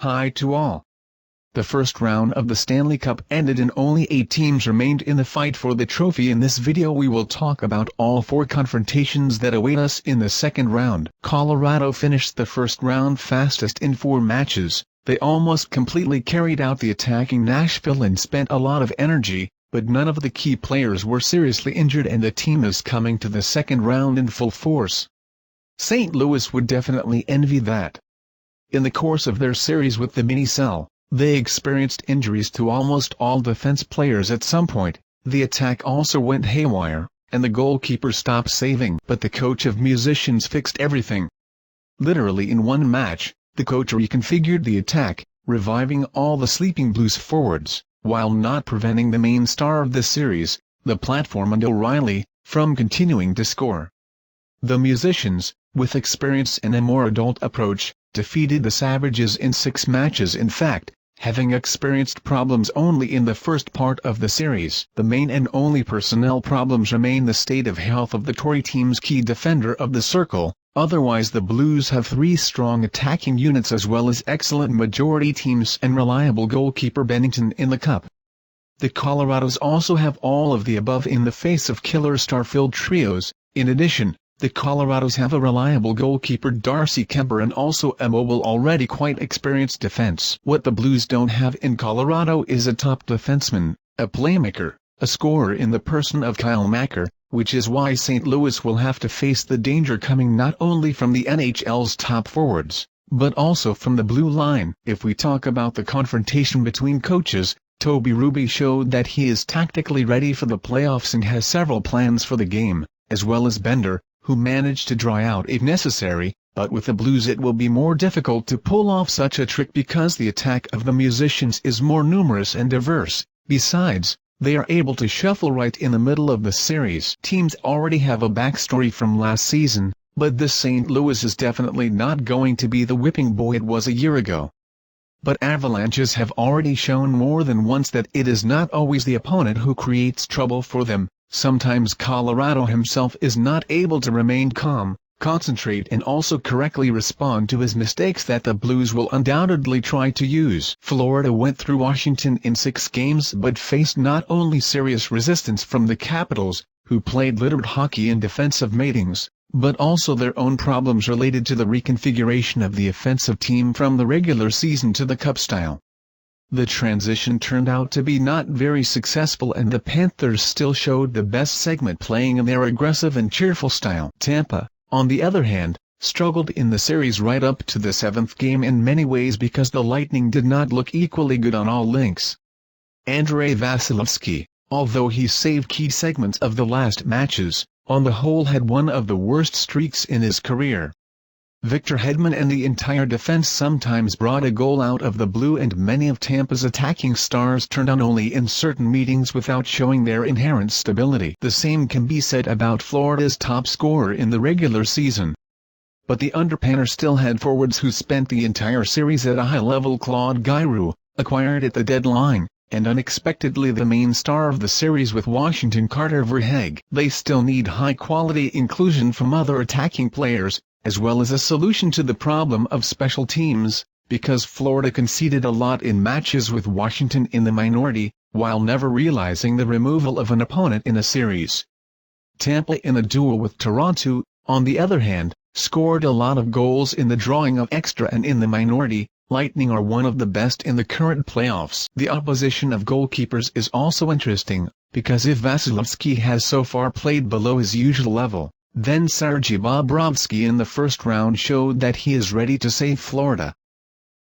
Hi to all. The first round of the Stanley Cup ended and only 8 teams remained in the fight for the trophy. In this video we will talk about all 4 confrontations that await us in the second round. Colorado finished the first round fastest in 4 matches. They almost completely carried out the attacking Nashville and spent a lot of energy, but none of the key players were seriously injured and the team is coming to the second round in full force. St. Louis would definitely envy that. In the course of their series with the mini-cell, they experienced injuries to almost all defense players at some point. The attack also went haywire, and the goalkeeper stopped saving. But the coach of musicians fixed everything. Literally in one match, the coach reconfigured the attack, reviving all the sleeping Blues forwards, while not preventing the main star of the series, the platform and O'Reilly, from continuing to score. The musicians, with experience and a more adult approach, defeated the Savages in 6 matches. In fact, having experienced problems only in the first part of the series. The main and only personnel problems remain the state of health of the Tory team's key defender of the circle. Otherwise the Blues have 3 strong attacking units as well as excellent majority teams and reliable goalkeeper Bennington in the cup. The Colorados also have all of the above in the face of killer star-filled trios. In addition, the Colorados have a reliable goalkeeper Darcy Kemper and also a mobile already quite experienced defense. What the Blues don't have in Colorado is a top defenseman, a playmaker, a scorer in the person of Kyle Macker, which is why St. Louis will have to face the danger coming not only from the NHL's top forwards, but also from the blue line. If we talk about the confrontation between coaches, Toby Ruby showed that he is tactically ready for the playoffs and has several plans for the game, as well as Bender, who managed to dry out if necessary, but with the Blues it will be more difficult to pull off such a trick because the attack of the musicians is more numerous and diverse. Besides, they are able to shuffle right in the middle of the series. Teams already have a backstory from last season, but this St. Louis is definitely not going to be the whipping boy it was a year ago. But Avalanches have already shown more than once that it is not always the opponent who creates trouble for them. Sometimes Colorado himself is not able to remain calm, concentrate and also correctly respond to his mistakes that the Blues will undoubtedly try to use. Florida went through Washington in 6 games but faced not only serious resistance from the Capitals, who played littered hockey in defensive matings, but also their own problems related to the reconfiguration of the offensive team from the regular season to the Cup style. The transition turned out to be not very successful and the Panthers still showed the best segment playing in their aggressive and cheerful style. Tampa, on the other hand, struggled in the series right up to the 7th game in many ways because the Lightning did not look equally good on all links. Andrei Vasilevsky, although he saved key segments of the last matches, on the whole had one of the worst streaks in his career. Victor Hedman and the entire defense sometimes brought a goal out of the blue and many of Tampa's attacking stars turned on only in certain meetings without showing their inherent stability. The same can be said about Florida's top scorer in the regular season. But the underpanner still had forwards who spent the entire series at a high level. Claude Giroux, acquired at the deadline, and unexpectedly the main star of the series with Washington Carter Verhaeghe. They still need high-quality inclusion from other attacking players, as well as a solution to the problem of special teams, because Florida conceded a lot in matches with Washington in the minority, while never realizing the removal of an opponent in a series. Tampa in a duel with Toronto, on the other hand, scored a lot of goals in the drawing of extra and in the minority. Lightning are one of the best in the current playoffs. The opposition of goalkeepers is also interesting, because if Vasilevsky has so far played below his usual level, then Sergei Bobrovsky in the first round showed that he is ready to save Florida.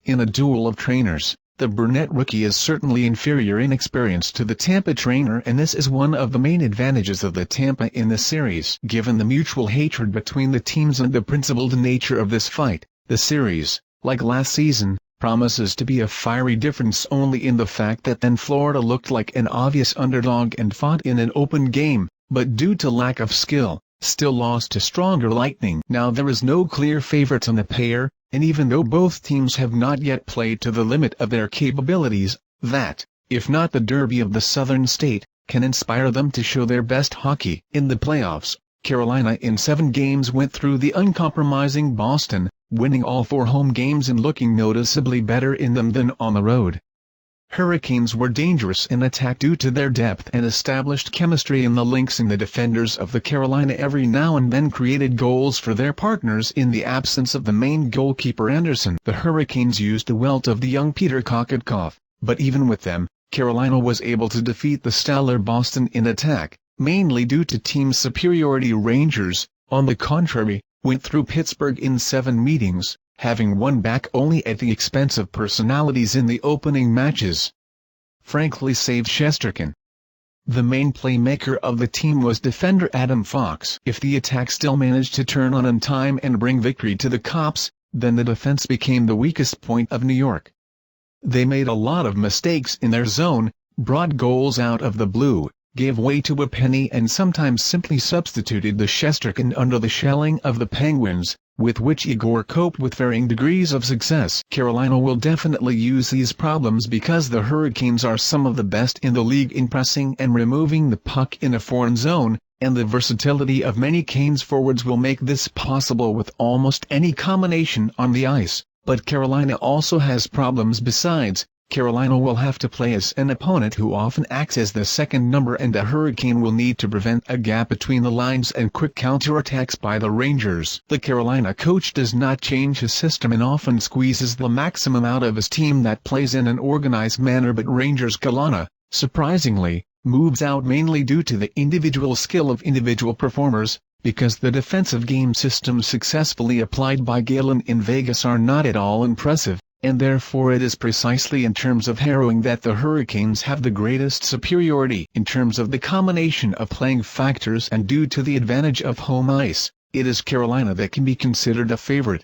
In a duel of trainers, the brunette rookie is certainly inferior in experience to the Tampa trainer and this is one of the main advantages of the Tampa in the series. Given the mutual hatred between the teams and the principled nature of this fight, the series, like last season, promises to be a fiery difference only in the fact that then Florida looked like an obvious underdog and fought in an open game, but due to lack of skill, still lost to stronger Lightning. Now there is no clear favorite on the pair, and even though both teams have not yet played to the limit of their capabilities, that, if not the derby of the southern state, can inspire them to show their best hockey. In the playoffs, Carolina in 7 games went through the uncompromising Boston, winning all 4 home games and looking noticeably better in them than on the road. Hurricanes were dangerous in attack due to their depth and established chemistry in the links, and the defenders of the Carolina every now and then created goals for their partners in the absence of the main goalkeeper Anderson. The Hurricanes used the wealth of the young Peter Kochetkov, but even with them, Carolina was able to defeat the stellar Boston in attack, mainly due to team superiority. Rangers, on the contrary, went through Pittsburgh in 7 meetings, having won back only at the expense of personalities in the opening matches. Frankly saved Shesterkin. The main playmaker of the team was defender Adam Fox. If the attack still managed to turn on in time and bring victory to the Cops, then the defense became the weakest point of New York. They made a lot of mistakes in their zone, brought goals out of the blue, gave way to a penny, and sometimes simply substituted the Shesterkin under the shelling of the Penguins, with which Igor coped with varying degrees of success. Carolina will definitely use these problems because the Hurricanes are some of the best in the league in pressing and removing the puck in a foreign zone, and the versatility of many Canes forwards will make this possible with almost any combination on the ice. But Carolina also has problems besides. Carolina will have to play as an opponent who often acts as the second number, and the Hurricane will need to prevent a gap between the lines and quick counterattacks by the Rangers. The Carolina coach does not change his system and often squeezes the maximum out of his team that plays in an organized manner, but Rangers Carolina, surprisingly, moves out mainly due to the individual skill of individual performers, because the defensive game systems successfully applied by Galen in Vegas are not at all impressive, and therefore it is precisely in terms of harrowing that the Hurricanes have the greatest superiority. In terms of the combination of playing factors and due to the advantage of home ice, it is Carolina that can be considered a favorite.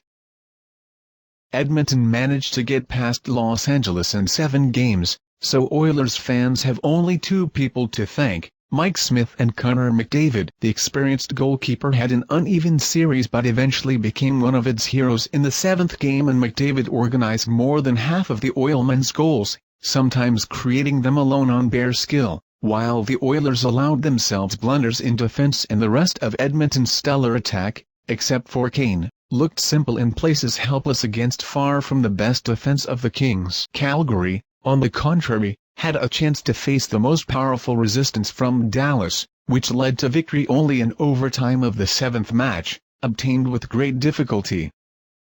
Edmonton managed to get past Los Angeles in 7 games, so Oilers fans have only 2 people to thank: Mike Smith and Connor McDavid. The experienced goalkeeper had an uneven series but eventually became one of its heroes in the 7th game, and McDavid organized more than half of the Oilmen's goals, sometimes creating them alone on bare skill, while the Oilers allowed themselves blunders in defense, and the rest of Edmonton's stellar attack, except for Kane, looked simple in places, helpless against far from the best defense of the Kings. Calgary, on the contrary, had a chance to face the most powerful resistance from Dallas, which led to victory only in overtime of the 7th match, obtained with great difficulty.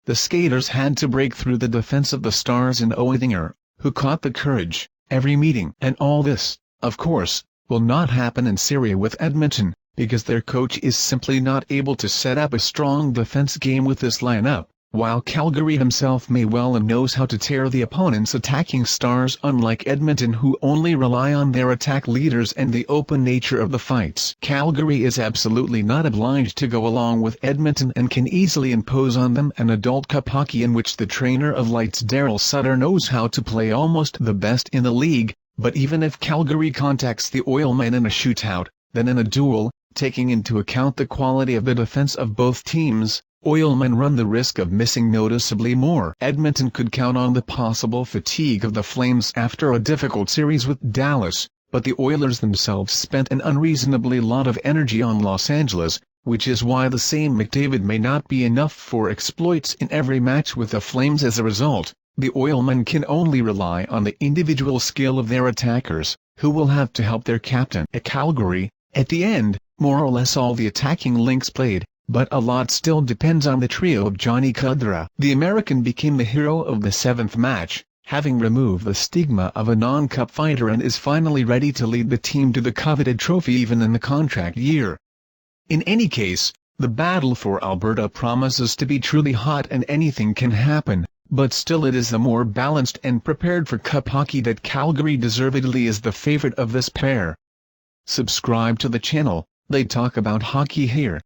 The skaters had to break through the defense of the Stars and Oettinger, who caught the courage every meeting. And all this, of course, will not happen in Syria with Edmonton, because their coach is simply not able to set up a strong defense game with this lineup, while Calgary himself may well and knows how to tear the opponent's attacking stars, unlike Edmonton, who only rely on their attack leaders and the open nature of the fights. Calgary is absolutely not obliged to go along with Edmonton and can easily impose on them an adult cup hockey in which the trainer of lights Daryl Sutter knows how to play almost the best in the league. But even if Calgary contacts the Oilmen in a shootout, then in a duel, taking into account the quality of the defense of both teams, Oilmen run the risk of missing noticeably more. Edmonton could count on the possible fatigue of the Flames after a difficult series with Dallas, but the Oilers themselves spent an unreasonably lot of energy on Los Angeles, which is why the same McDavid may not be enough for exploits in every match with the Flames. As a result, the Oilmen can only rely on the individual skill of their attackers, who will have to help their captain. At Calgary, at the end, more or less all the attacking links played, but a lot still depends on the trio of Johnny Gaudreau. The American became the hero of the 7th match, having removed the stigma of a non-cup fighter, and is finally ready to lead the team to the coveted trophy even in the contract year. In any case, the battle for Alberta promises to be truly hot and anything can happen, but still it is the more balanced and prepared for cup hockey that Calgary deservedly is the favorite of this pair. Subscribe to the channel. They talk about hockey here.